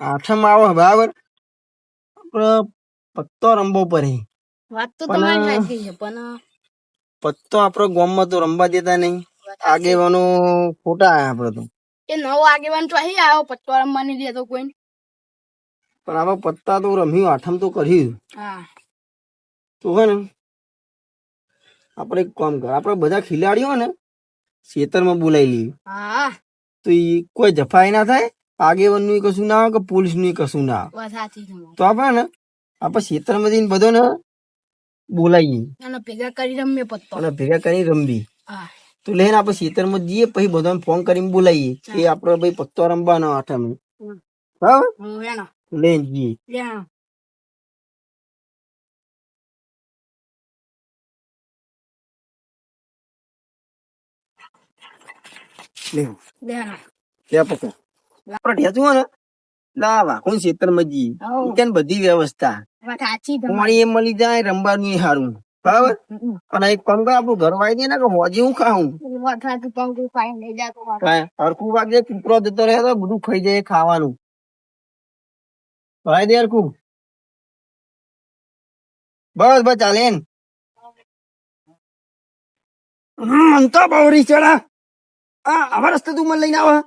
આઠમ આવે બરાબર, આપડે પત્તો રમવો પડે. વાત તો પણ તમારી સાચી છે પણ પત્તો આપડે ગામમાં તો રમવા દેતા નહીં. આગેવાનો ખોટા આપડે તો. એ નવો આગેવાન તો અહીં આવ્યો પત્તો રમવા નહીં દેતો કોઈ. પણ આમાં પત્તા તો રમ્યું, આઠમ તો કર્યું. હા તો હે ને આપણે એક કામ કર, આપણે બધા ખેલાડીઓ ને ખેતરમાં બોલાવી લઈએ. હા તો એ કોઈ જફાઈ ના થાય, આગેવાન નું કશું ના આવે કે પોલીસ નું કશું ના આવે. વાત સાચી તમારી. તો આપણે ને આપણે ખેતરમાં જઈને બધો ને બોલાવીએ અને ભેગા કરી રમીએ પત્તો. અને ભેગા કરી રમવી. હા તો લઈને આપણે ખેતરમાં જઈએ, પછી બધાને ફોન કરીને બોલાવીએ કે આપણે ભાઈ પત્તો રમવાનો આઠમે. બરાબર, વેણો લઈને જઈએ. વેણો લેવું વેણો ત્યાં પકડ આપણે ઢેચું હોય ને લા વાખું ખેતરમાં જઈએ. ત્યાં બધી વ્યવસ્થા વાત સાચી પાણી એ મળી જાય, રમવાનું સારું. બરાબર, અને એક કામ કર, આપણું ઘર વાઈ દે ને કે હોજી હું ખાવું. વાત સાચી પંખું ખાઈને લઈ જાતો હરખું વાગે કૂતરો જતો રહે તો બધું ખાઈ જાય ખાવાનું. ભાઈ દે હરખું. બસ બસ ચાલે ને. મન તો બહુ ચડા. આવા રસ્તે તું મને લઈને આવે.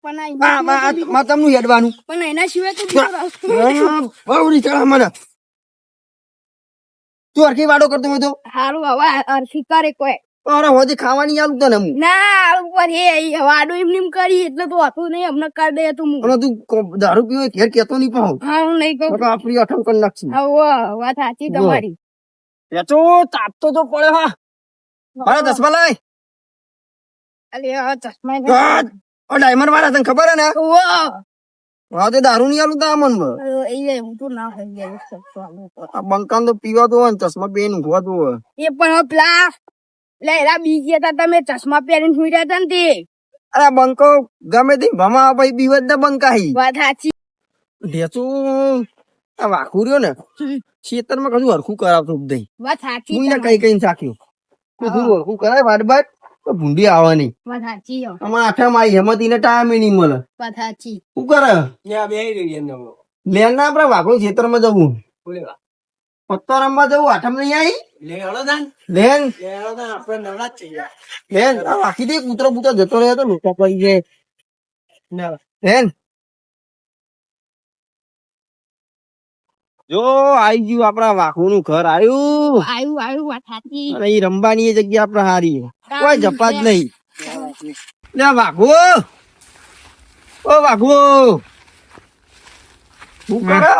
પણ તમને હેડવાનું એના સિવાય તો બીજો રસ્તો બહુ ચડા મને. તું હરખી વાડો કરતો હોય તો હારું હવે અરસી કરે કોઈ અરે હોજી ખાવાની આલું તને હું. ના ઉપર એ વાડો એમ કરી એટલે તો હતું નહીં અમને કરી દે તું અને તું દારૂ પીવો ઘેર કેતો નહીં પાઉં. હા હું નહીં કહું આપડી અઠમ કરી નાખશું. વાત સાચી તમારી. પેચો તાપતો તો પડે. હા મારા ચશ્મા લાય. અરે ચશ્મા ડાયમંડ વાળા તને ખબર હે ને. હા તે દારૂ નહીં આલું તા મન હું તો ના થઈ જાય બંકાન તો પીવા તો હોય ને ચશ્મા પહેરીને ઊંઘવા તો હોય. એ પણ પેલા એરા બીજી હતા તમે ચશ્મા પહેરીને સુઈ રહ્યા હતા ને તે. અરે બંકો ગમે તે ભમા ભાઈ બીવત ને બંકાહી. વાત સાચી. ઢેચું આ વાખું રહ્યો ને ખેતરમાં કશું હરખું કરાવતો નહીં. વાત સાચી હું કઈ કઈ સાખ્યું હરખું કરાય વાટ બાટ તો ભૂંડી આવવાની. વાત સાચી આમાં આઠમ આવી હેમતી ને ટાઈમ નહીં મળે. વાત સાચી. શું કરે લેન ના આપડે વાઘું ખેતરમાં જવું, પત્તો રમવા જવું. આઠમ નહીં આવી લેન લેન વાકી દે. કૂતરો પૂતરો જતો રહ્યો તો લોકો પડી જાય. લેન જો આઈ ગયું આપડા વાઘુ નું ઘર આવ્યું. આવ્યું વાત સાચી. અને એ રમવાની એ જગ્યા આપડે હારી, કોઈ જપા જ નહીં. લે વાઘુ, ઓ વાઘુ શું કરે?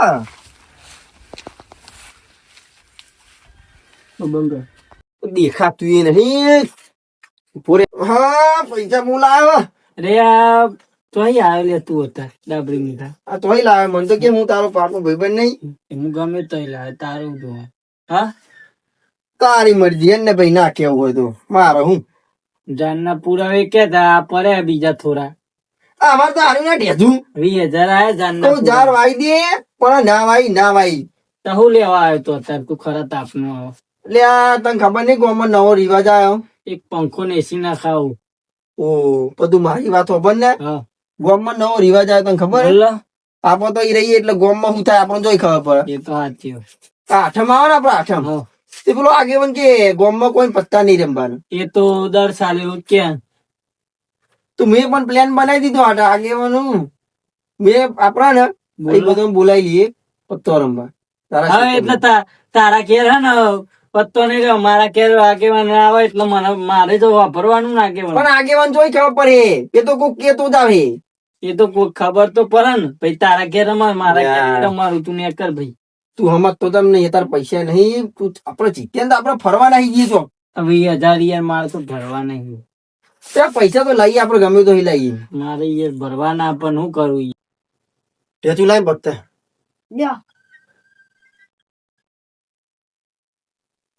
દેખાતું એ નહીં. હા પૈસા હું લાવ્યો. અરે આ તો આવ્યો લે તું હતા ડાબરી મીઠા. આ તોય લાવે મને તો કે હું તારો પાપો ભાઈબંધ નહીં. હું ગમે તો લાવે તારું જો. હા તારી મરજી ને ભાઈ ના કેવું હોય તો મારે હું જાનના પુરાવે કેતા પડ્યા બીજા થોડા. અમારે તો હારું ના ઢેધું 20,000 આયા જાનના તો જાર વાઈ દે પણ ના વાઈ તો હું લેવા આવ્યો તો અત્યારે તું ખરા તાપનો આવો. લે આ તને ખબર નહીં ગામમાં નવો રિવાજ આવ્યો. એક પંખો ને એસી ના ખાવું. ઓ બધું મારી વાત ખબર ને. હા ગામમાં નવો રિવાજ આવ્યો તને ખબર? બોલો આપડે તો ઈ રહીએ એટલે ગામમાં શું થાય આપણને જોઈ ખબર પડે. એ તો સાચી વાત. આઠમ આવે ને આપડે આઠમ હા તે પેલો આગેવાન કે ગામમાં કોઈ પત્તા નહીં રમવાનું. એ તો દર સાલે એવું ક્યાં તો મેં પણ પ્લાન બનાવી દીધો આગેવાનું. મેં આપડા ને એ બધું બોલાવી લઈએ પત્તો રમવા. હા એટલે તારા ઘેર હે ને પત્તો નહીં રહ્યો, મારા ઘેર આગેવાન આવે એટલે મારે તો વાપરવાનું ના આગેવાન. પણ આગેવાન જોઈ ખબર પડે એ તો કોઈ કેતો જ આવે. એ તો કોઈ ખબર તો પડે ને ભાઈ તારા ઘેર રમાર મારા ઘેર રમારું તું ને કર ભાઈ. તું સમજ તો તમને તાર પૈસા નહીં. તું આપડે જીત્યા ને આપડે ફરવા નાખી જઈએ છો. 20,000 યાર મારે તો ભરવા નહીં. ત્યાં પૈસા તો લઈએ આપડે ગમે તો લઈએ. મારે યાર ભરવા ના પણ શું કરું તે તું લાઈ બગતા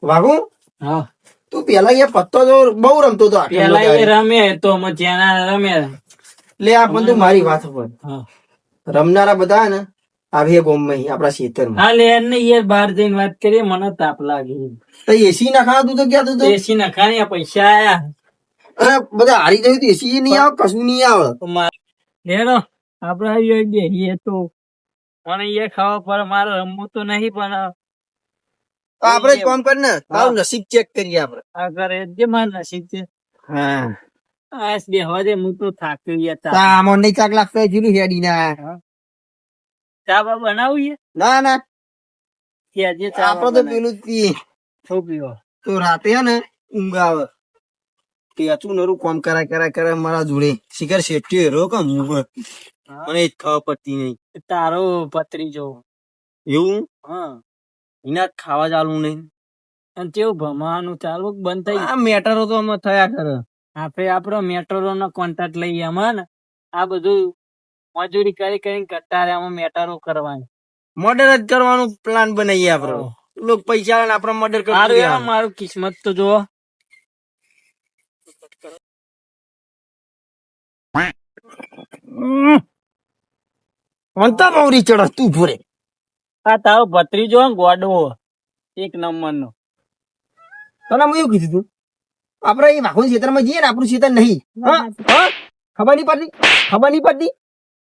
વાગુ. હા તું પેલા એ પત્તો તો બહુ રમતો હતો. પેલા એ રમે તો જ્યાં રમે. લે આ બધું મારી વાત ખબર. રમનારા બધા ને આવે ગોમમાં આપડા ખેતરમાં. હા લે ને યાર બહાર જઈને વાત કરીએ મને તાપ લાગે. તો એસી ના ખાવા તું તો ક્યાં તું એસી ના ખાને પૈસા આયા. અરે બધા હારી જયું એસી નહીં આવે કશું નહીં આવે. લેડો આપડે અહીંયા બેહીએ તો મને એ ખાવા પર મારે રમવું તો નહીં પણ તો આપણે જ કામ કર ને તારું નસીબ ચેક કરીએ આપણે. આ કરે જે માર નસીબ છે. હા આસ બે હવાજે હું તો થાકી ગયા તા આમાં નહીં ચાક લાગતો જીરું હેડી ના. ચા બા બનાવીએ ના ના કે આજે ચા આપડે તો પેલું જ પીએ. શું પીવો તો રાતે હે ને ઊંઘ આવે તે અચું નરું કામ કરાય મારા જોડે શિખર શેઠી હેરો કે હું મને જ ખબર પડતી નહીં. તારો પત્રી જો એવું હા એના જ ખાવા ચાલુ નહીં. અને કેવું ભમાવાનું ચાલુ કે બંધ થઈ આ મેટરો તો અમે થયા કરે. આપડે આપડો મેટ્રો નો કોન્ટ્રાક્ટ લઈએ એમાં ને આ બધું મજૂરી કરીને કરતા રહે આમાં મેટરો કરવાની મર્ડર જ કરવાનું પ્લાન બનાવીએ આપડે. લોકો પૈસા આલે ને આપડે મર્ડર મારું કરી એમાં મારું કિસ્મત તો જો અંતા મૌરી ચડસ તું ફરે. આ તારો ભત્રીજો ગોડો એક નંબર નો તને હું એવું કીધું તું આપડે એ વાઘોન ખેતરમાં જઈએ ને આપણું ખેતર નહીં. હા હા ખબર નહીં પડતી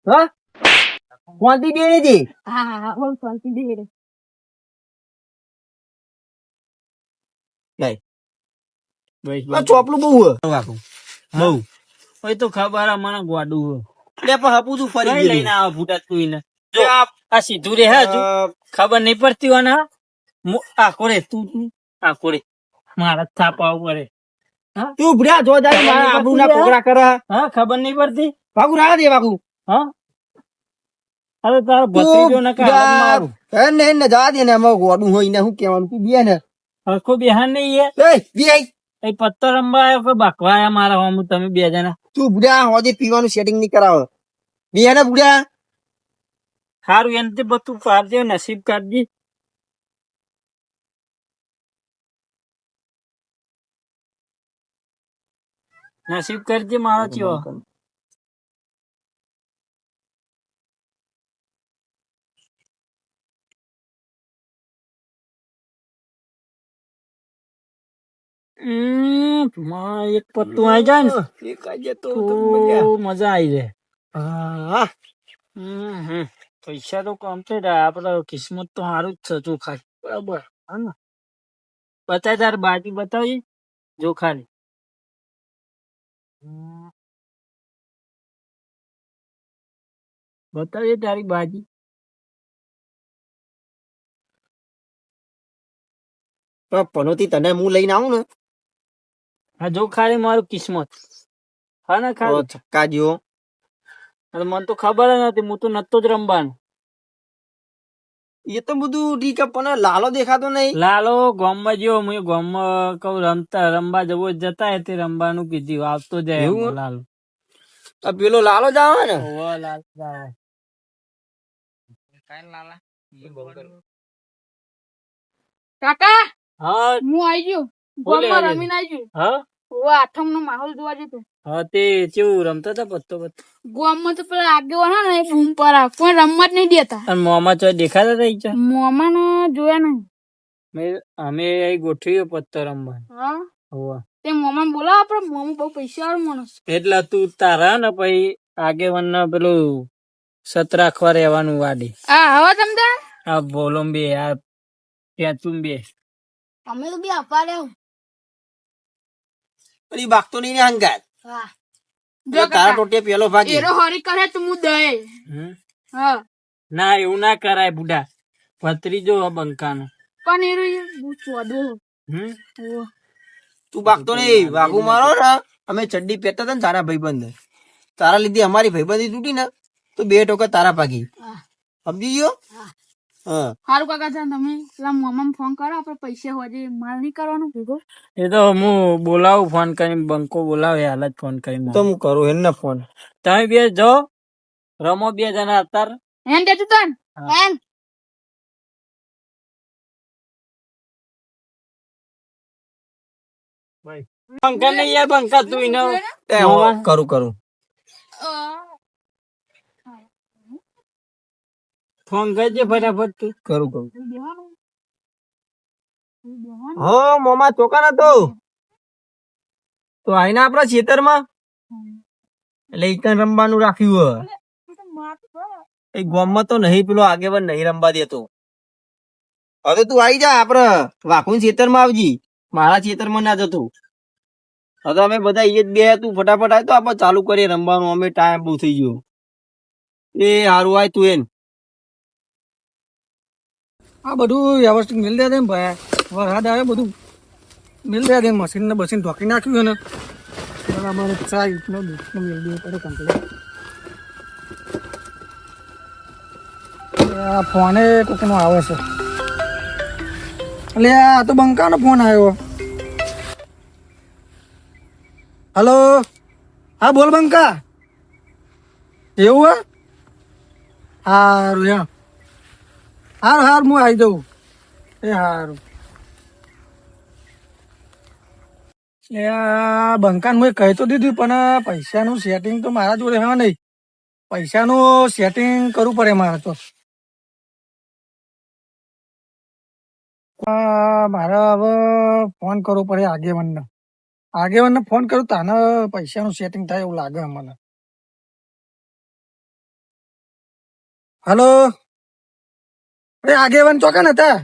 હા કોણથી ડેરે છે. હા હા હા બહુ શાંતિ દે રે. આ ચોપલું બહુ વાઘું બહુ હોય તો ખબર મને ગોડું એટલે પણ હપું તું ફરી ગયું. લઈને આવા ભૂટા તું જો આ સીધું રે હે હજુ ખબર નહીં પડતી હોય ને આખો રે તું આખો રે મારા થાપા પડે તું ભર્યા જો જાય મારા આબરૂ ના કોકરા કરે. હા ખબર નહીં પડતી વાઘુ રાહ દે વાઘુ. હા અરે તારો ભત્રીજો ને મારું ને જવા દે ને અમે ગોડું હોય ને શું કેવાનું તું બે ને હરખો બેહાન નહીં બે એ પત્તર રમવા આવ્યો કે બાકવા આવ્યા મારા હોમ તમે બે જણા તું ભૂડ્યા હોજે પીવાનું સેટિંગ નહીં કરાવે બે ને ભૂડ્યા સારું એને બધું પાડજે નસીબ કાઢજે નસીબ કરજે મારો ચિયો એક પત્તું આવી જાય ને એક આજે તો મજા આવી જાય પૈસા તો કમ્પ્લીટ આપડે કિસ્મત તો સારું જ છે ચોખા બરાબર હા ને બતાય તાર બાજી બતાવી જોખાની બતાવીએ તારી બાજી પનોતી તને હું લઈને આવું ને હા જો ખાલી મારું કિસ્મત હા ને ખાલી છક્કા જેવો મને તો ખબર જ નથી હું તો નતો જ રમવાનું એ તો બધું ઠીક પણ લાલો દેખાતો નહીં. લાલો ગામમાં જેવો હું ગામમાં કઉ રમવા જવો જતા તે રમવાનું કીધું આવતો જાય એવું? લાલો પેલો લાલો જ આવે ને લાલો જાય કાકા હા હું આવી ગયો બોલે ગામમાં આજે. રમીને આવી ગયો હા ઓ આઠમ નો માહોલ જોવા જતો હા તે કેવું રમતા હતા પત્તો ગામમાં તો પેલા આગેવાન હે ને એ બૂમ પર કોઈ રમવા જ નહીં દેતા અને મોમાં ચો દેખાતા હતા ઈચ્છા મોમાં ને જોયા નહીં અમે અહીં ગોઠવ્યો પત્તો રમવા હા હોવા તે મોમાં બોલાવ આપડે મોમાં બહુ પૈસા વાળો માણસ એટલે તું તારા ને પછી આગેવાન પેલું સત રાખવા રહેવાનું વાડી હા હવે તમને આ બોલમ બે આ પેચું બે અમે તો બી આપવા રહ્યો પેલી બાગતો નહીં ને હંગાત હા પેલો તારા ટોટે પેલો ભાગી એરો હરી કરે તો હું દે હા ના એવું ના કરાય બુઢા ભત્રીજો બંકાનો પણ એરો હું ચોદો તું બાગતો નહીં વાઘુ મારો ને અમે ચડ્ડી પહેરતા હતા ને તારા ભાઈબંધ તારા લીધે અમારી ભાઈબંધી તૂટી ને તો 2 ટોકા તારા ભાગી સમજી ગયો. હા સારું કાકા છે તમે પેલા મોમાં ફોન કરો આપડે પૈસા હોજે માલ નહીં કરવાનું ભેગો એ તો હું બોલાવું ફોન કરીને બંકો બોલાવે હાલ જ ફોન કરીને તો હું કરું એને ફોન. તમે બે જો રમો બે જણા અત્યારે હેન દેતું તન હેન બંકા નહીં યાર બંકા તું એને કરું ફોન કરજે ફટાફટ તું કરું હા મોમાં ચોકા નતો તો આઈના આપડા ખેતરમાં એટલે ઈકન રમવાનું રાખ્યું એ ગામમાં તો નહીં, પેલો આગેવાન નહીં રમવા દેતો. હવે તું આવી જા, આપડે વાખુન ખેતરમાં આવજી, મારા ખેતરમાં ના જતું. હવે અમે બધા એ જ બે, તું ફટાફટ આય તો આપણે ચાલુ કરીએ રમવાનું. અમે ટાઈમ બહુ થઈ ગયો. એ હારું આય તું એન. આ બધું વ્યવસ્થિત મિલ દે ને ભાઈ, વરસાદ આવે બધું મિલ દે મશીન ને બસીન ઢોકી નાખ્યું ને અમારે ચા ઈટનો દૂધનો મિલ દે પડે કમ્પ્લીટ. આ ફોને કોકનો આવે છે, એટલે આ તો બંકાનો ફોન આવ્યો. હલો, હા બોલ બંકા. એવું હે? હારું હારું હારું હું આવી જાઉં. એ હારું. એ આ બંકાને મેં કહી તો દીધું, પણ પૈસાનું સેટિંગ તો મારા જોડે હા નહીં. પૈસાનું સેટિંગ કરવું પડે મારે તો. મારે હવે ફોન કરવો પડે આગેવાનને. આગેવાનને ફોન કરું તાને પૈસાનું સેટિંગ થાય એવું લાગે મને. હલો, અરે આગેવાન ચોકન હતા?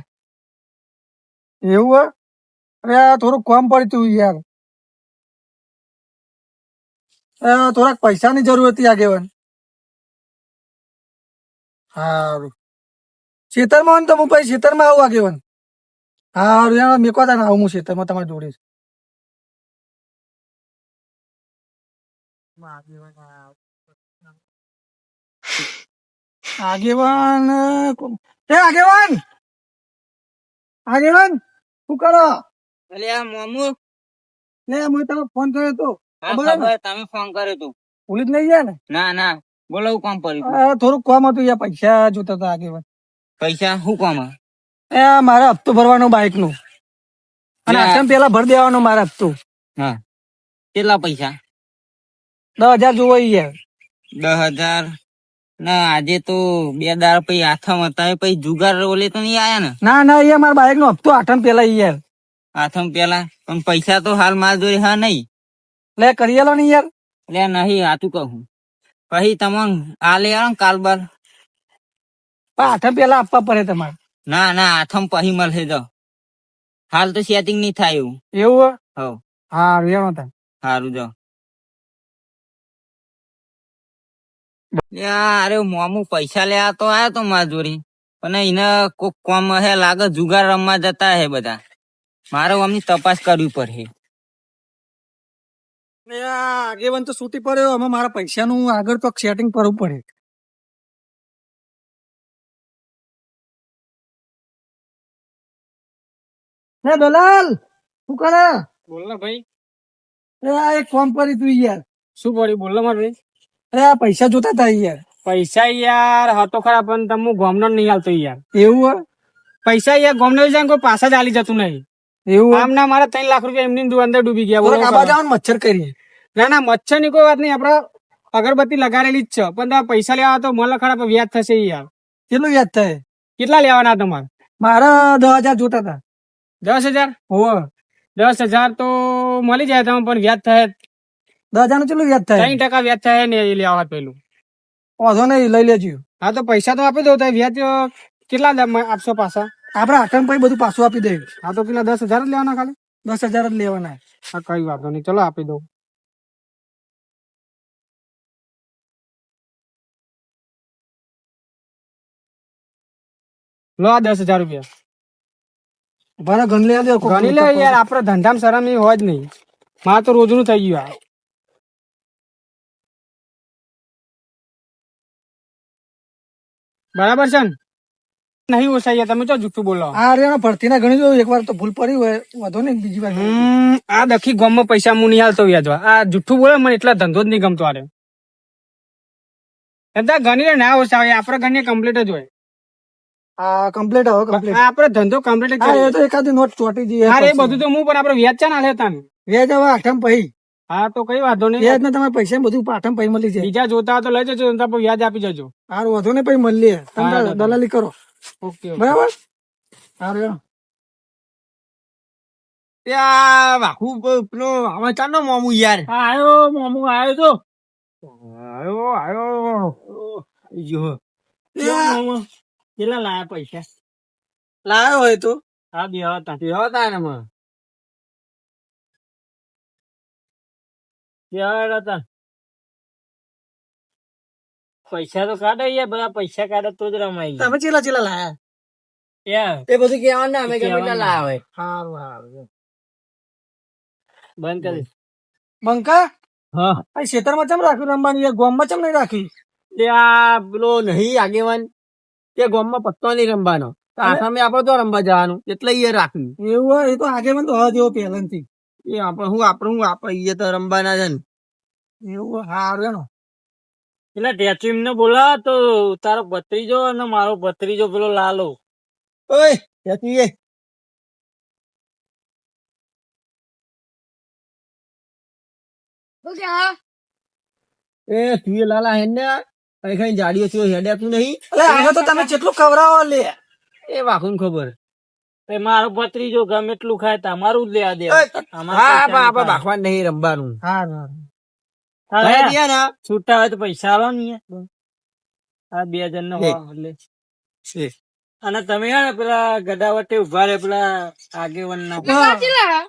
એવું હે? અરે થોડું કામ પડ્યું તું યાર. થોડાક પૈસાની જરૂર હતી આગેવાન. સારું, ખેતરમાં હોય ને તો હું પછી ખેતરમાં આવું આગેવાન. સારું યાર, મેકવા તા ને આવું હું ખેતરમાં તમારી જોડે. આગેવાન એ આગેવાન આગેવાન શું કરો? અલે આ મોમુ, લે મેં તમે ફોન કર્યો તો હા બરાબર. ખબર, તમે ફોન કર્યો તું. ભૂલી જ નહીં ગયા ને? ના ના, બોલો હું કામ પડ્યું તું? થોડુંક કામ હતું યાર, પૈસા જોતા હતા આગેવાન. પૈસા શું કામ હે? મારે હપ્તો ભરવાનો બાઇક નું, અને આસામ પેલા ભરી દેવાનો મારે હપ્તો. હા, કેટલા પૈસા? 10,000 જોવો યાર. 10,000 ના, આજે તો 2 દાડા પછી હાથમ હતા, પછી જુગાર ઓલે તો નહીં આયા ને? ના ના યાર, મારા બાઇક નો હપ્તો આઠમ પેલા યાર. હાથમ પેલા પણ પૈસા તો હાલ મારા જોડે હા નહીં. લે કરી આલો ને યાર. એટલે નહીં, હાથું કહું પછી તમને આ લે આવો ને કાલ બાર. પણ આઠમ પેલા આપવા પડે તમારે. ના ના, હાથમ પછી મળશે જો, હાલ તો સેટિંગ નહીં થાય એવું. એવું હે? હવ હા રેવાનો તા. સારું જો. અરે મોમુ પૈસા લેવા તો આયો તો મારા જોડે, પણ એને કોક કોમ હે લાગે, જુગાર રમવા જતા હે બધા. મારે આમની તપાસ કરવી પડે. આગેવાન તો છૂટી પડ્યો, અમે મારા પૈસાનું આગળ તો સેટિંગ કરવું પડે. હે દલાલ શું કરે? બોલ ને ભાઈ. આ એક ફોન પડી તું યાર. શું પડ્યું? બોલ ને મારે ભાઈ. આ પૈસા જોતા હતા યાર. પૈસા યાર હતો ખરા, પણ તમે ગામનો નહીં આવતો યાર. એવું હે? પૈસા યાર ગામનો જાય કોઈ પાછા જ આલી જતું નહીં. એવું આમ ના મારા 3 લાખ રૂપિયા એમની અંદર ડૂબી ગયા. બોલો આબા જાવ મચ્છર કરીએ. ના ના, મચ્છર ની કોઈ વાત નહીં, આપડે અગરબત્તી લગાડેલી જ છે, પણ તમે પૈસા લેવા તો મને ખરા પણ વ્યાજ થશે યાર. કેટલું યાદ થાય? કેટલા લેવાના તમારે? મારા 10,000 જોતા હતા. 10,000? હોવે. 10,000 તો મળી જાય તમે, પણ વ્યાજ થાય 10,000 નું કેટલું વ્યાજ થાય? 3% વ્યાજ થાય ને એ લેવા પેલું. વાંધો નહીં, લઈ લેજો. હા તો પૈસા તો આપી દો, વ્યાજ કેટલા આપશો પાછા? આપડે આઠમ પછી બધું પાછું આપી દઈએ. હા તો પેલા 10,000 જ લેવાના ખાલી? 10,000 જ લેવાના. હા કઈ વાંધો નહીં, ચલો આપી દઉં. લો આ 10,000 રૂપિયા. મારા ગણ લે દો. ગણી લે યાર, આપડે ધંધામાં શરમ એ હોય જ નહીં. મારે તો રોજનું થઈ ગયું. બરાબર છે ને? નહીં ઓછાઈ તમે ચો જુઠ્ઠું બોલો. આ રે ભરતી ના ગણી દો, એકવાર તો ભૂલ પડી હોય, વધો નહીં બીજી વાર. આ દખી ગામમાં પૈસા હું નહીં હાલતો વ્યાજવા. આ જુઠ્ઠું બોલે મને, એટલા ધંધો જ નહીં ગમતો. આરે એટલે ગણી ના ઓછા, આપડે ગણીએ કમ્પ્લીટ જ હોય. હા કમ્પ્લીટ હવે કમ્પ્લીટ. આપડે ધંધો કમ્પ્લીટ જ એ તો એકાદી નોટ ચોટી જઈએ. હા એ બધું તો હું, પણ આપડે વ્યાજ છે ને હાલે તાન. વ્યાજ હવે આઠમ પછી. હા તો કઈ વાંધો નહીં. વ્યાજ ને તમારે પૈસા બધું આઠમ પછી મળી જાય. બીજા જોતા તો લઈ જજો, નહીંતર વ્યાજ આપી જજો. હારું વધુ ને પછી મળીએ. તમે દલાલી કરો. ઓકે બરાબર. હારું ત્યાં વાહુ પેલો હવે ચાલો મોમુ યાર. આયો મોમુ, આયો તો આયો આયો. જો કેટલા લાયા પૈસા લાયો હોય તો હા બે હતા કેવા તા ને માં કેવા હતા પૈસા તો કાઢે યાર બધા પૈસા કાઢે તો જ રમાય તમે ચેલા ચેલા લાયા યાર એ બધું કેવાનું ને અમે કહેવાનું કેટલા ને. લાયા હોય સારું સારું બંધ કરી બંકા હા આ ખેતરમાં ચમ રાખ્યું રમવાનું યાર ગોમમાં ચમ નહીં રાખી તે આ પેલો નહીં આગેવાન તે ગામમાં પત્તો નહીં રમવાનો તો આસામે આપડે તો રમવા જવાનું એટલે એ રાખ્યું એવું હોય એ તો આગેવાન તો હવા જેવો પહેલાથી એ આપણે તો રમવાના છે ને એવું હોય સારું એનો એટલે ટેચુ એમને બોલા તો તારો ભત્રીજો અને મારો ભત્રીજો પેલો લાલો ઓય ત્યાંથી એ શું કે હા એ તું એ લાલા હેડ ને કઈ કઈ જાડીઓ થયો હેડ્યા તું નહીં એટલે આને તો તમે જેટલું ખવડાવો લે એ વાકુન ખબર એ મારો ભત્રીજો ગમે એટલું ખાય તમારું જ લેવા દે હા આપણે બાખવા નહીં રમવાનું સારું હવે ત્યાં ને છૂટા હોય તો પૈસા આલો ને યાર. આ 2000 નો લે. એટલે છે. અને તમે યાર પેલા ગડા વટે ઉભા રહે પેલા આગેવાન ના કેટલા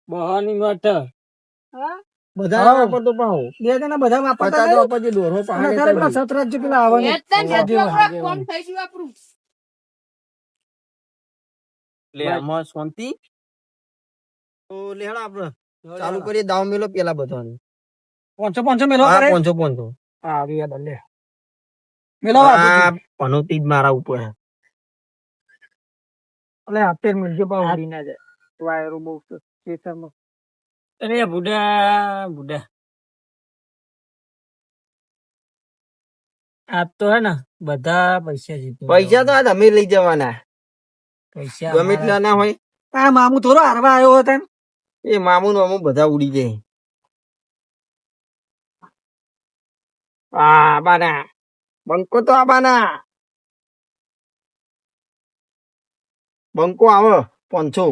બહાની મઠ હા બધા હા. વાપરતો પાહો બે જણા બધા વાપરતા પચાસ નહીં. વાપરજે દોરો અને પાહે અત્યારે પેલા સતરાજ પેલા આવવાનું હેડતા ને આગેવાન, હેડતા આગેવાન. કોમ થઈ ગયું આપણું લે આમાં શાંતિ તો લેહડા આપણે ચાલુ કરીએ દાવ મેલો પેલા બધાને 500 મેલો હા કરે 500 હા યાદ લે મેલો આ પનોતી જ મારા ઉપર હે. એટલે આપે મિલજો પાવ હારી ના જાય વાયરો બહુ છે ખેતરમાં. અરે બુડા બુડા આપ તો હે ને બધા પૈસા જીતી પૈસા તો આ તમે લઈ જવાના પૈસા ગમે એટલા ના હોય આ મામુ થોડો હારવા આવ્યો હતો ને. એ મામું મામું બધા ઉડી જાય બાના બંકો તો આબાના બંકો આવે 500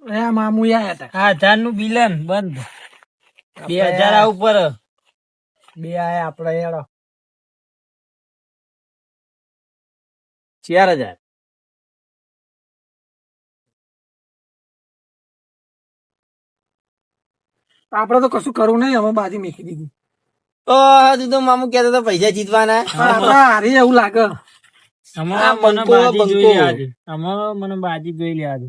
આ મામુ આયા હતા 1000 નું બિલન બંધ 2000 આ ઉપર બે આયા આપડે યાર 4000 આપડે તો કશું કરવું નહીં અમે બાજી મેકી દીધી તું તો મામું કહેતો હતો પૈસા જીતવાના પણ આપડે હારી એવું લાગે અમારા આ મને બંકો, બાજી જોઈ બંકો. લેવા દે અમારા મને બાજી જોઈ લેવા દે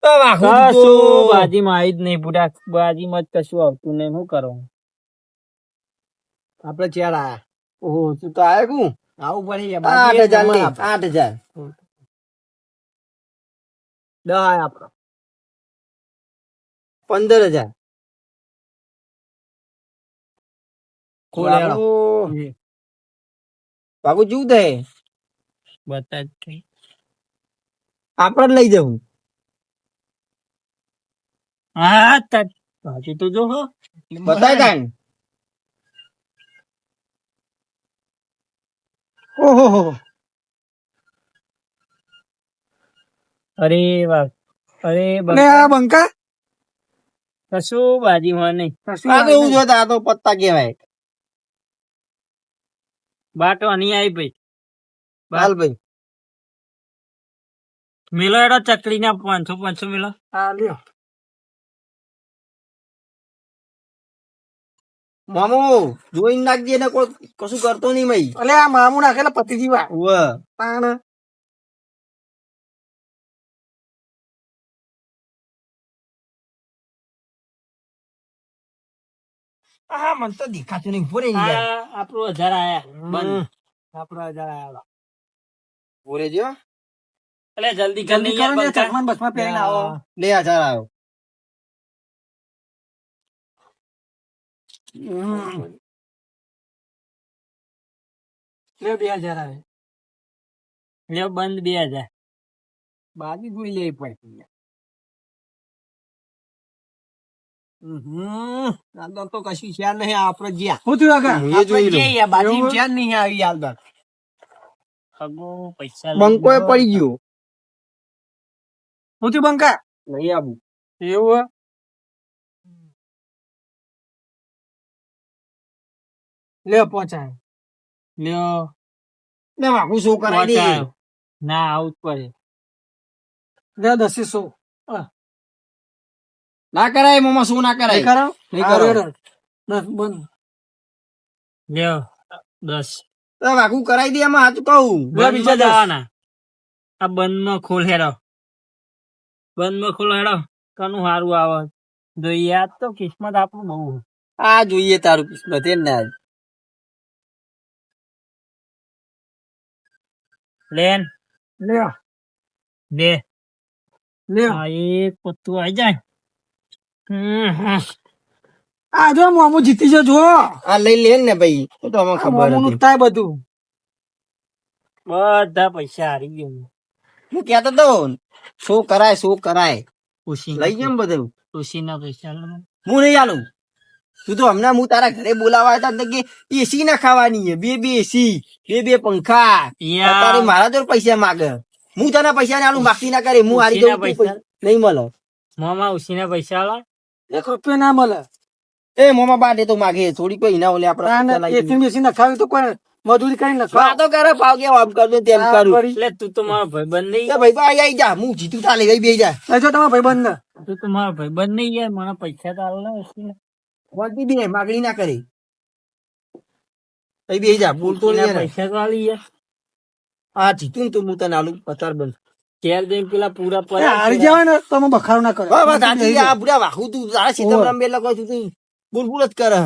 કશું બાજીમાં આવી જ નહીં બુડા બાજીમાં જ કશું આવતું નહીં શું કરો આપડે 4 આયા ઓહો તું તો આયો કું આવું પડી 8,000 લે 8,000 10 આયા આપડે 15,000 ખોલેલો. બાબુ જવું દે બતા આપડે જ લઈ જવું હા બાજી તો જો હો બતાય તાણ ઓહો હો અરે વાહ અરે ને આ બંકા કશું બાજીમાં નહીં કશું આ તો એવું જોતા આ તો પત્તા કહેવાય બાટો નહીં આવી ભાઈ હાલ ભાઈ મેલો એડો ચકલી ના 500 મેલો હા લ્યો મામુ જોઈને નાખજે ને કોઈ કશું કરતો નહીં મઈ અલે આ મામુ નાખેલા પતિજી વા ઉવ્વ. પાણ આ મને તો દેખાતું નહીં પૂરે યાર આ આપણું 1000 આયા બંધ આપડે જરા આવો પૂરે જો એટલે જલ્દી કર જલ્દી કરો ને ચશ્મા ને બસમાં પહેરીને આવો લે 1000 આવ્યો લે 2000 આવે લ્યો બંધ 2000 બાજી જોઈ લે પડે આ તો કશું છે નહીં આપડે જ્યાં હું થયું આગળ હું એ જોઈ લઉં. આપણે બાજી એવું? ધ્યાન નહીં આવી હાલ બાર ખગો પૈસા બંકો એ પડી ગયો હું થયું બંકા નહીં આવું એવું લ્યો પહોંચાય લ્યો લે વાકુ શું કરાય દે પહોંચાયો. ના આવું જ પડે. લ્યો 10-100 ના કરાય મામા શું ના નહીં કરાય કરો નહીં હા, કરો. રેડો. 10 બંધ લ્યો 10. લે વાકુ કરાઈ દે એમાં હાચું કહું બોલા બીજા બંધમાં 10. જવાના. આ બંધમાં ખોલ હેડો. બંધમાં ખોલ હેડો. કનું સારું આવે જોઈએ. આજ તો કિસ્મત આપણું બહુ. આ જોઈએ તારું કિસ્મત એ ના લેન લ્યો બે લ્યો આ એક પત્તું આવી જાય. આ જો મામુ જીતી જજો આ લઈ લે ને ભાઈ તો અમને ખબર મામુનું હતી થાય બધું બધા પૈસા હારી ગયો. હું કહેતો તો શું કરાય શું કરાય ખુશી લઈ કેમ બધું ખુશી ના પૈસા લો. હું નહીં આલું તું તો હમણાં હું તારા ઘરે બોલાવા હતા તો કે એસી ના ખાવાની છે બે એસી બે પંખા યા. અત્યારે મારા જોડે પૈસા માગે હું તને પૈસા ને આલું માગતી ના કરે હું હારી ઉસીના દઉં તું પૈસા? નહીં મળે મામા ઉસીના પૈસા લો. 1 રૂપિયો ના મળે એ મોમાં બાટે તો માગે થોડી કોઈ ના ઓલે આપડે એથી બેસી નખાવી તો કોઈ મજૂરી કરી નખાવ વાતો કરે ભાવ કે આમ કર દે તેમ કરું એટલે તું તો મારો ભાઈબંધ નહીં. એ ભાઈ ભાઈ આઈ જા હું જીતું તાલે ગઈ બે જા લેજો તમારા ભાઈબંધ ને તું તો મારો ભાઈબંધ નહીં યાર. મને પૈસા તો આલો ને ઉસીના. બોલતી બે માગણી ના કરે એ બે જા બોલતો ઉસીના નહીં યાર. પૈસા તો આલી યાર. આ જીતું ને તો હું તને આલું પતાર બંધ ઘેર જઈને પેલા પૂરા એ હારી પડ્યા. જાવ ને તો અમે બખારો ના કરો હા બસ આજી આ બુડા વાખું તું તારા સીતારામ બે લગો તું બુલબુલ જ કરે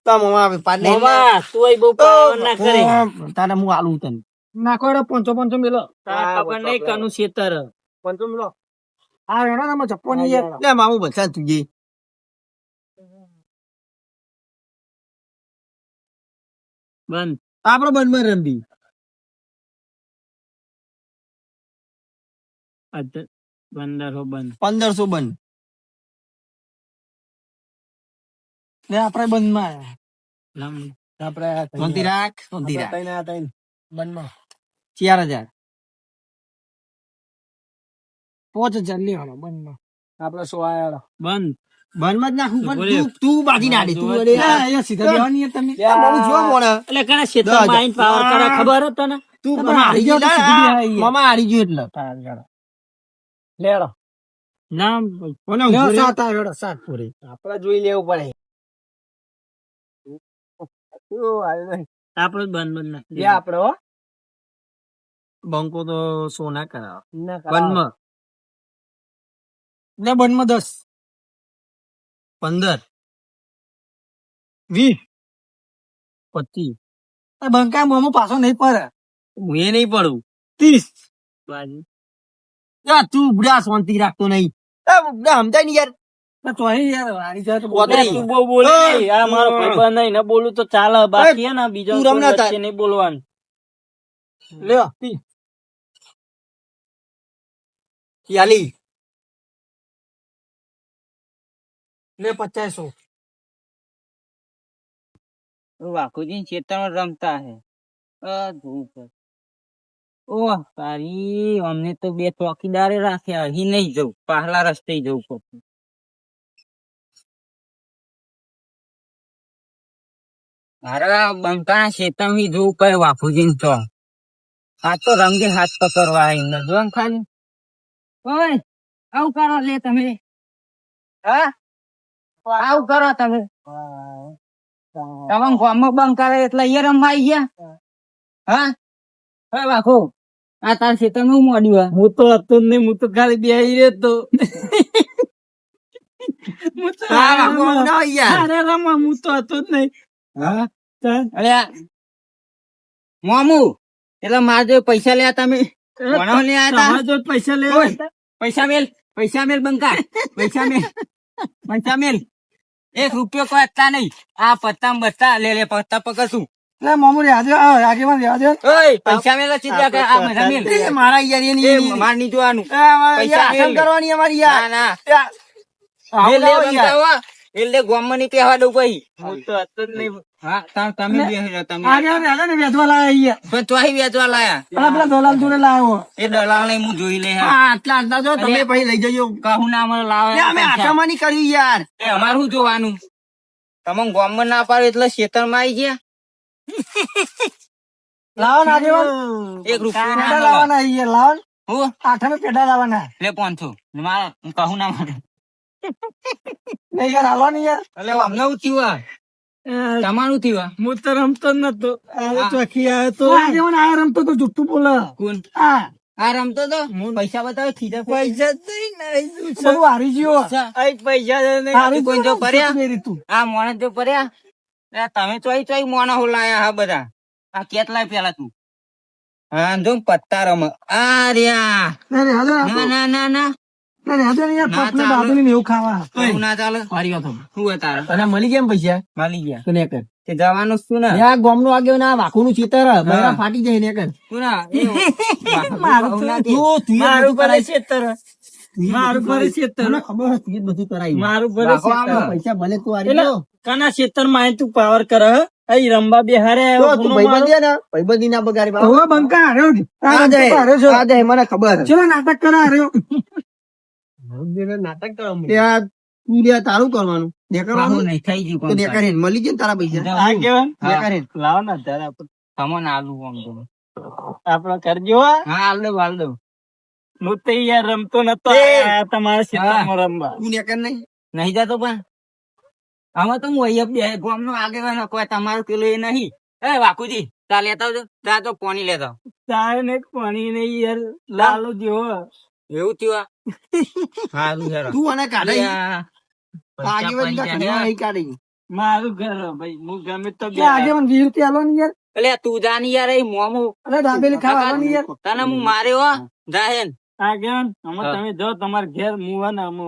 તા મમા આવે પાડે મામા તું અહીં બહુ પાવર ના કરે. તારે હું આલું તને નાખો એટલે 500 મેલો તારે ખબર નહીં કનું ખેતર. પંચો મિલો આ વેણો ને ચપ્પો ની યાર લે મામુ બચા તું જે બંધ. આપડે બંધ માં રંબી 1500 બંધ. 1500 બંધ લે આપણે બંધ માં લમ. આપણે શાંતિ રાખ શાંતિ રાખ બંધ માં 4000 5000 લેવાનો બંધ માં આપણે 100 આયા બંધ. બંધ માં જ નાખું બોલે. પણ તું બાજી ના દે તું અરે અહીંયા સીધા બેવાની તમે આ મામુ જો મોણે એટલે કણા ખેતરમાં આઈને પાવર કરે ખબર હતો ને. તું તમે મામા હારી ગયો હારી જાઓ તો સીધી એટલે બેહાઈ મામા હારી ગયો એટલે લેડો ના કોને લે ઉભો રે? 7 આ વેડો 7 પૂરી આપડે જોઈ લેવું પડે આપડે બંધ બંધ ના. લે આપડે હો બંકો તો સોના કરાવ બંધમાં લે બંધ માં 10 15 20 25 આ બંકા મોમો પાછો નહીં પડે હું એ નહીં પડું 30 બાજુ. યા તું બુડા શાંતિ રાખતો નહીં એ બુડા સમજાય ને યાર તો અહીં યાર હારી જાય તો પોતરી. તું બહુ બોલે નહીં. આ મારો ભાઈબંધ નહીં ને બોલું તો ચાલે. બાકી હે ને બીજો તું કોઈ રમના વચ્ચે નહીં બોલવાનું. લ્યો પી યાલી લે 500 વાઘુજી ખેતરમાં રમતા હે. ઓહ તારી અમને તો બે ચોકીદારે રાખ્યા. અહીં નહીં જવું, પાહલા રસ્તે જવું પડતું. મારા બંકા ખેતરમાં જોવું કઈ વાઘુજી તો આ તો રંગે હાથ પકડવા આવીને જો ને ખાલી. ઓય આવું કરો લે તમે. હા આવું કરો તમે. તમે ગામમાં બંકારે એટલે અહીંયા રમવા આવી ગયા. હા હા વાખો આ તાર ખેતર નું મોડ્યું. હું તો હતો જ નહીં. હું તો ખાલી બેહી રહેતો. હા વાગો ના યાર અરે રમવા હું તો હતો જ નહીં. હા અરે મોમુ એટલે મારા જો પૈસા લ્યા તમે ભણવા લે તમારા જોડે પૈસા લે પૈસા મેલ બંકા પૈસા મેલ 1 રૂપિયો કોઈ હતા નહીં. આ પત્તા બત્તા લે પત્તા પકડશું. લે મામુરી આજે આગેવાન આજે ઓય પૈસા મેલ સીધા કે આ બધા મેલ. એ મારા યાર એની માર નહીં જોવાનું. પૈસા મેલ. કરવાની અમારી યાર ના આવું મેલ લે ના હોય બંકા યાર. હો. એટલે ગોમમાં નહીં પહેવા દઉં કઈ. હું તો હતો જ નહીં. હા તમે બેહી તમે આગેવાન આજે ને વેચવા લાયા અહીંયા પણ તો અહીં વેચવા લાયા. પેલા દલાલ જોડે લાયો એ દલાલ ને હું જોઈ લે. હા, આટલા આટલા જો તમે અરે. પછી લઈ જજો કહું ના મને લાવે લે, અમે આટામાં નહીં કર્યું યાર એ અમારું જોવાનું. તમે ગામમાં ના પાડો એટલે ખેતરમાં આવી ગયા. લાવો ને આગેવાન. એક રૂપિયો ના પેડા મળે. લાવવાના અહીંયા, લાવો ને. હું આઠાને પેડા લાવવાના. લે 500 મારે હું કહું ના મારે નહીં યાર, હાલો ને યાર. એટલે અમને શું થયું આ? તમારું થયું આ? હું તો રમતો જ નતો. હા. ચોકી આવ્યો તો આગેવાન આ રમતો તો જુઠ્ઠું બોલે. કોણ? આ આ રમતો તો પૈસા બતાવો ખીધા પૈસા જ નહીં બધું હારી ગયો. પૈસા જ નહીં. હારી કોઈ જો પડ્યા? મેરી તું. આ મોણસ જો પડ્યા એ તમે ચોઈ મોણા હો લાયા હા બધા. આ કેટલાય પેલા તું હા જો પત્તા રમ આ રહ્યા. ના રે, હાલો ને ના ના ના ના ના રે, હાલો ને યાર, ના પપલે ચાલે. બાબુને એવું ખાવા. એવું ના ચાલે. મારી વાત સાંભળ. શું તારે તને મળી ગયા એમ પૈસા માલી ગયા તો ને કર તે જવાનું શું ને આ ગામનો આગેવાન આ વાઘુનું ચિત્ર બૈરા ફાટી જાય ને કર શું ના એ મારું વાઘ તો ના કે. તું મારું બધું ભલે કરાય. છેતર. મારું ભલે છેતર. મને ખબર હતી તું જ બધું કરાયું. મારું ભલે વાઘો છેતર. આમાં. પૈસા ભલે તું આરી એટલે ગયો. કાના છેતર માં તું પાવર કર હ? અહીં રંબા બેહારે તો તું ભાઈબંધ છે ને ભાઈબંધી ના બગાડી બાપ. હવે બંકા હાર્યો જ. આ આ રમતો હાર્યો છો. જાય મને ખબર ચલો નાટક કરા હાર્યો. નાટક ત્યાં તું રે તારું કરવાનું ને વાહુ કરવાનું નહીં થઈ ગયું તો કોણ ને તારે. કરીને મળી જાય ને તારા પૈસા જાઉં. આ કેવાય? ને કરીને લાવો ને અત્યારે તમને આલુ આમ તો. આપડે કરજો હા. હા હાલ દઉં હાલ દઉં. હું તો યાર રમતો નતો. એ. આ તમારા ક્ષેત્રમાં રમવા. તું ને કર નહીં નહીં જતો પણ આમાં તો હું અહીંયા બે ગામનો આગેવાનો કોઈ તમારું પેલું એ નહીં. એ વાકુજી તા લેતા આવજો તા તો પાણી લેતા આવ. ચાય ને પાણી નહીં યાર, લાલો જેવો. એવું થયું આ? સારું હેરો. તું અને કાઢે આ પૈસા આગેવાન પૈસા ઘરમાં ને. નહીં કાઢી મારું ઘર હે ભાઈ, હું ગમે તો બે આગેવાન 20 રૂપિયા આલો ને યાર એટલે તું જા ની યાર એ મોમું અરે દાબેલી ખાવા આલો ને યાર તને હું માર્યો હો. જા હેન આગેવાન, આમાં હા. તમે જો તમારા ઘેર મુવા ને અમો.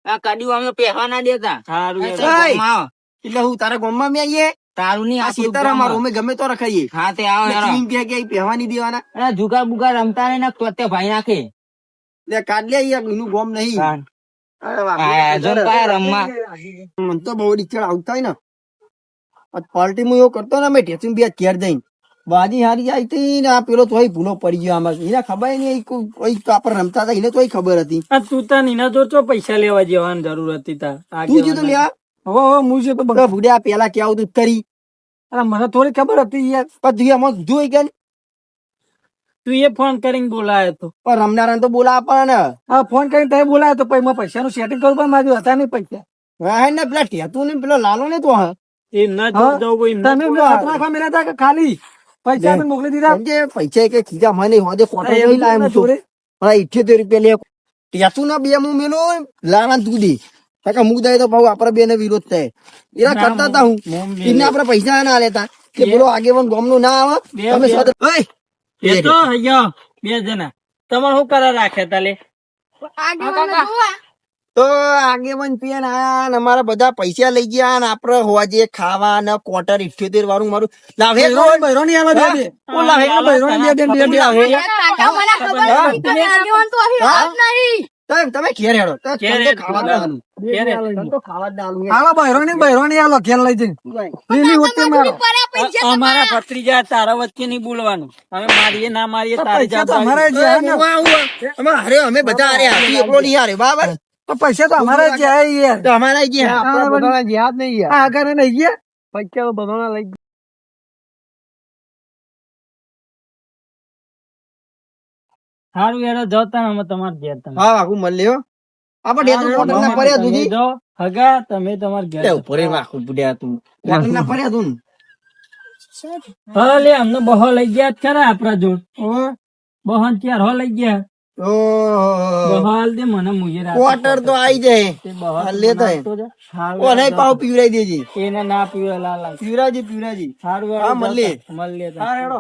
આ કડી અમે પહેવા ના દેતા. હારું આ યાર. છે ગામમાં આવો. એટલે હું તારા ગામમાં મેં આવીએ તારું નહીં આ આપણું ખેતર ગામ. અમારું અમે ગમે તો રખાઈએ હા તે આવો હેરો. ચીન કે પહેવા નહીં દેવાના અરે જુગા બુગા રમતા ને ના તો તે ભાઈ નાખે. એટલે કાઢ લે યાર એનું ગોમ નહીં અરે વાહ, આ જો પાય રમવા. મને તો બહુ ડીચડ આવતા હોય ને પાર્ટી માં એવું કરતો ને અમે ઢેચું બે ઘેર જઈને બાજી હારી આવી હતી ને આ પેલો તોય ભૂલો પડી ગયો આમાં એને ખબર નહીં કોઈ તો આપણે રમતા હતા એને તોય ખબર હતી આ તું તાર નીના જો ચો પૈસા લેવા જવાની જરૂર હતી તાર. તું જીતું લે હવે હું છે તો બધા ભૂડ્યા પેલા કેવું તું કરી અરે મને થોડી ખબર હતી યાર. પણ તું એમાં જોઈ ગયા ને તું એ ફોન કરીને બોલાયો તો. પણ રમનારા તો બોલાવા પડે ને હા, ફોન કરીને તમે બોલાયો તો પછી પૈસા નું સેટિંગ કરું પણ મારું હતા નહીં પૈસા. હા ને પેલા ઠેતું ને પેલો લાલો ને તો હા એ ના હા? જવું એમ તમે તમે પેલા હાથ રાખવા મેળ્યા હતા કે ખાલી પૈસા તમે મોકલી દીધા? સમજે પૈસા કે ખીજા મને હોદે કોટો એમ જોઈ લાય એમ તો જોડે. હા 78 રૂપિયા લે ટેસુ ના બે હું મેલો લાણા તું દે કાકા મુક દે તો ભાવ આપડે બે ને વિરોધ થાય એના ના, કરતા હતા હું મોમ બે એને આપડે પૈસા ના લેતા કે પેલો આગેવાન ગામ નું ના આવે બે તમે બે. સદ ઓય એ તો અહીંયા 2 જણા તમારે શું કરા રાખ્યા તા લે? આગેવાન જોવા. તો આગેવાન પેન આયા ને અમારા બધા પૈસા લઈ ગયા ને આપડે હોજે ખાવા ને ક્વાર્ટર 78 વાળું મારું લાવે બૈરોની આલો બે બે. ઓ લાવે આલો બૈરોની બે બે લાવે કાકા, મને ખબર હા. હતી તમે આગેવાન તો અહીં હા. વાત નહીં. તમે ઘેર હેડો તો ઘેર તમને હેડ. ખાવા દાવાનું ઘેર હેડ. તો ખાવા દાવાનું આલો બૈરોની આલો ઘેર લઈ જઈને. લીલી હોતે મારો. પડ્યા પૈસા અમારા ભત્રીજા તારા વચ્ચે નહીં બોલવાનું. અમે મારીએ ના મારીએ તારી પૈસા તો જાત અમારા જ આવી. અમે હારે અમે બધા હારે હાથી એકલો નહીં હારે બરાબર પૈસા તો અમારા જ છે યાર. તો અમારા જે આપણા બધાના યાદ નહીં યાર આ આગળ નહીં ગયા પૈસા તો બધાના લઈ ગયા. સારું યાર જતા અમે તમારે ઘેર તમે હા વાકુ મળ્યો આપણે ઢેતું કોટન ના પડ્યા દૂધી જો હગા તમે તમારે ઘેર ઉપર વાકુ બુડ્યા તું કોટન ના પડ્યા તું હા લે અમને બહો લઈ ગયા જ ખરા આપડા જોડ બહન ચાર હો લઈ ગયા ઓ બહાલ દે મને મુજે રાત ક્વાર્ટર તો આવી જાય તે બહાલ હાલ લેતા હે. નાખતો જા. હારું ઓ નહીં યાર, પાવ પીવડાઈ દેજે એને ના પીવે લાલ પીવરાજી પીવરાજી સારું હા, મળીએ. મળીએ હા હેડો